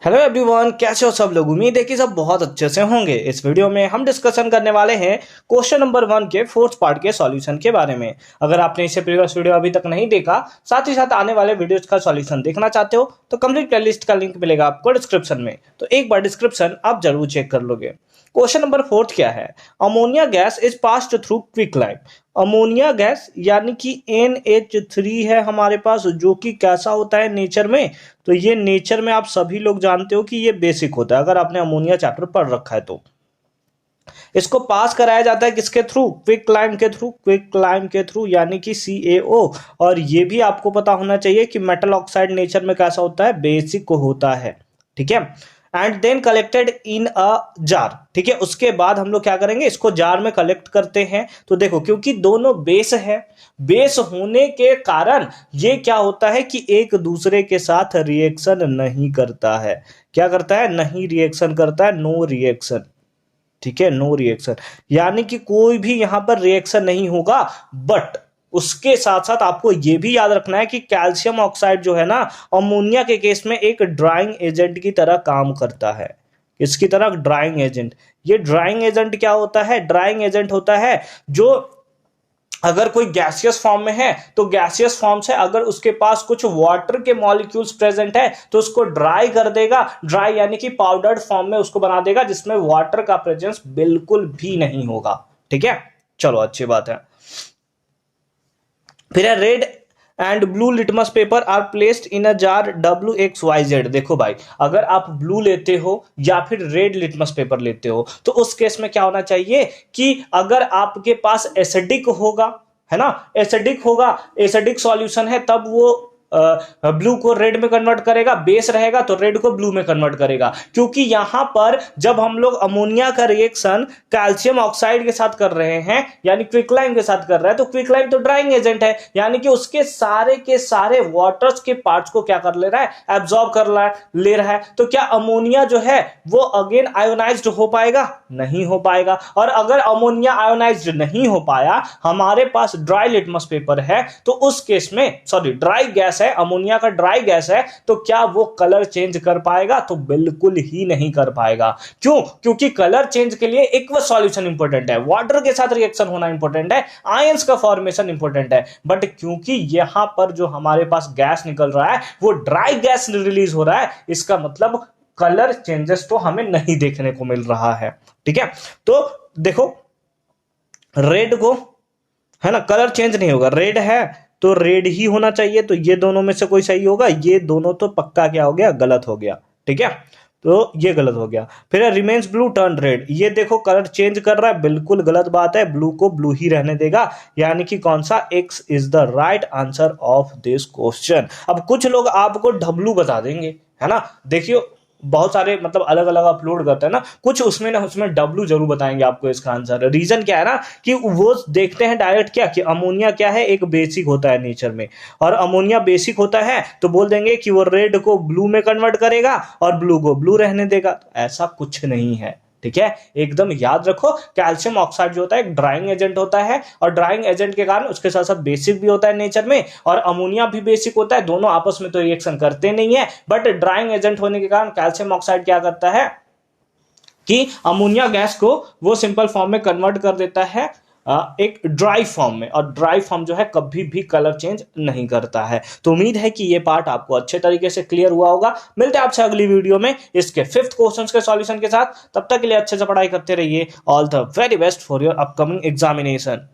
Hello everyone, कैसे हो सब लोग। उम्मीद है कि सब बहुत अच्छे से होंगे। इस वीडियो में हम डिस्कशन करने वाले हैं क्वेश्चन नंबर 1 के फोर्थ पार्ट के सॉल्यूशन के बारे में। अगर आपने इससे प्रीवियस वीडियो अभी तक नहीं देखा, साथ ही साथ आने वाले वीडियोस का सॉल्यूशन देखना चाहते हो तो कंप्लीट प्लेलिस्ट का लिंक मिलेगा आपको डिस्क्रिप्शन में, तो एक बार डिस्क्रिप्शन आप जरूर चेक कर लोगे। क्वेश्चन नंबर 4 क्या है? Ammonia gas is passed through quicklime. Ammonia gas यानी कि NH3 है हमारे पास, जो कि कैसा होता है नेचर में। तो ये नेचर में आप सभी लोग जानते हो कि ये बेसिक होता है, अगर आपने अमोनिया चैप्टर पढ़ रखा है तो। इसको पास कराया जाता है किसके थ्रू? क्विकलाइम के थ्रू। क्विकलाइम के थ्रू यानी कि CaO। और ये भी आपको पता होना चाहिए कि मेटल ऑक्साइड नेचर में कैसा होता है? बेसिक होता है। ठीक है। And then collected in a jar. ठीक है, उसके बाद हम लोग क्या करेंगे? इसको जार में कलेक्ट करते हैं। तो देखो, क्योंकि दोनों बेस है, बेस होने के कारण ये क्या होता है कि एक दूसरे के साथ रिएक्शन नहीं करता है। क्या करता है? नहीं रिएक्शन करता है, नो रिएक्शन। ठीक है, नो रिएक्शन यानी कि कोई भी यहां पर रिएक्शन नहीं होगा। बट उसके साथ साथ आपको यह भी याद रखना है कि कैल्शियम ऑक्साइड जो है ना, अमोनिया के केस में एक ड्राइंग एजेंट की तरह काम करता है। इसकी तरह ड्राइंग एजेंट। ये ड्राइंग एजेंट क्या होता है? ड्राइंग एजेंट होता है जो अगर कोई गैसियस फॉर्म में है तो गैसियस फॉर्म से अगर उसके पास कुछ वाटर के मॉलिक्यूल्स प्रेजेंट है तो उसको ड्राई कर देगा। ड्राई यानी कि पाउडर्ड फॉर्म में उसको बना देगा, जिसमें वाटर का प्रेजेंस बिल्कुल भी नहीं होगा। ठीक है, चलो अच्छी बात है। फिर है red and blue litmus paper are placed in a jar WXYZ। देखो भाई, अगर आप ब्लू लेते हो या फिर रेड लिटमस पेपर लेते हो तो उस केस में क्या होना चाहिए कि अगर आपके पास एसिडिक होगा, है ना, एसिडिक होगा, एसिडिक सॉल्यूशन है, तब वो ब्लू को रेड में कन्वर्ट करेगा। बेस रहेगा तो रेड को ब्लू में कन्वर्ट करेगा। क्योंकि यहां पर जब हम लोग अमोनिया का रिएक्शन कैल्शियम ऑक्साइड के साथ कर रहे हैं, यानी क्विकलाइम के साथ कर रहे हैं, तो क्विकलाइम तो ड्राइंग एजेंट है, यानी कि उसके सारे के सारे वाटर्स के पार्ट्स को क्या कर ले रहा है? एब्जॉर्ब कर ले रहा है। तो क्या अमोनिया जो है वो अगेन आयोनाइज्ड हो पाएगा? नहीं हो पाएगा। और अगर अमोनिया आयोनाइज्ड नहीं हो पाया, हमारे पास ड्राई लिटमस पेपर है, तो उस केस में सॉरी ड्राई गैस है, अमोनिया का ड्राई गैस है, तो क्या वो कलर चेंज कर पाएगा? तो बिल्कुल ही नहीं कर पाएगा। क्यों? क्योंकि कलर चेंज के लिए एक्वस सॉल्यूशन इंपॉर्टेंट है, वाटर के साथ रिएक्शन होना इंपॉर्टेंट है, आयंस का फॉर्मेशन इंपॉर्टेंट है। बट क्योंकि यहां पर जो हमारे पास गैस निकल रहा है वो ड्राई गैस रिलीज हो रहा है, इसका मतलब कलर चेंजेस तो हमें नहीं देखने को मिल रहा है। ठीक है, तो देखो रेड को, है ना, कलर चेंज नहीं होगा, रेड है तो रेड ही होना चाहिए। तो ये दोनों में से कोई सही होगा? ये दोनों तो पक्का क्या हो गया? गलत हो गया। ठीक है, तो ये गलत हो गया। फिर रिमेन्स ब्लू टर्न रेड। ये देखो कलर चेंज कर रहा है, बिल्कुल गलत बात है। ब्लू को ब्लू ही रहने देगा, यानी कि कौन सा? X is the right answer of this question. अब कुछ लोग आपको W बता देंगे, है ना, देखियो बहुत सारे मतलब अलग अलग अपलोड करते हैं ना, कुछ उसमें ना उसमें W जरूर बताएंगे आपको इसका आंसर। रीजन क्या है ना कि वो देखते हैं डायरेक्ट क्या कि अमोनिया क्या है? एक बेसिक होता है नेचर में, और अमोनिया बेसिक होता है तो बोल देंगे कि वो रेड को ब्लू में कन्वर्ट करेगा और ब्लू को ब्लू रहने देगा। तो ऐसा कुछ नहीं है। ठीक है, एकदम याद रखो, कैल्शियम ऑक्साइड जो होता है एक ड्राइंग एजेंट होता है, और ड्राइंग एजेंट के कारण उसके साथ साथ बेसिक भी होता है नेचर में, और अमोनिया भी बेसिक होता है। दोनों आपस में तो रिएक्शन करते नहीं है, बट ड्राइंग एजेंट होने के कारण कैल्शियम ऑक्साइड क्या करता है कि अमोनिया गैस को वो सिंपल फॉर्म में कन्वर्ट कर देता है एक ड्राई फॉर्म में, और ड्राई फॉर्म जो है कभी भी कलर चेंज नहीं करता है। तो उम्मीद है कि ये पार्ट आपको अच्छे तरीके से क्लियर हुआ होगा। मिलते हैं आपसे अगली वीडियो में इसके 5th क्वेश्चन के सॉल्यूशन के साथ। तब तक के लिए अच्छे से पढ़ाई करते रहिए। All the very best for your upcoming examination.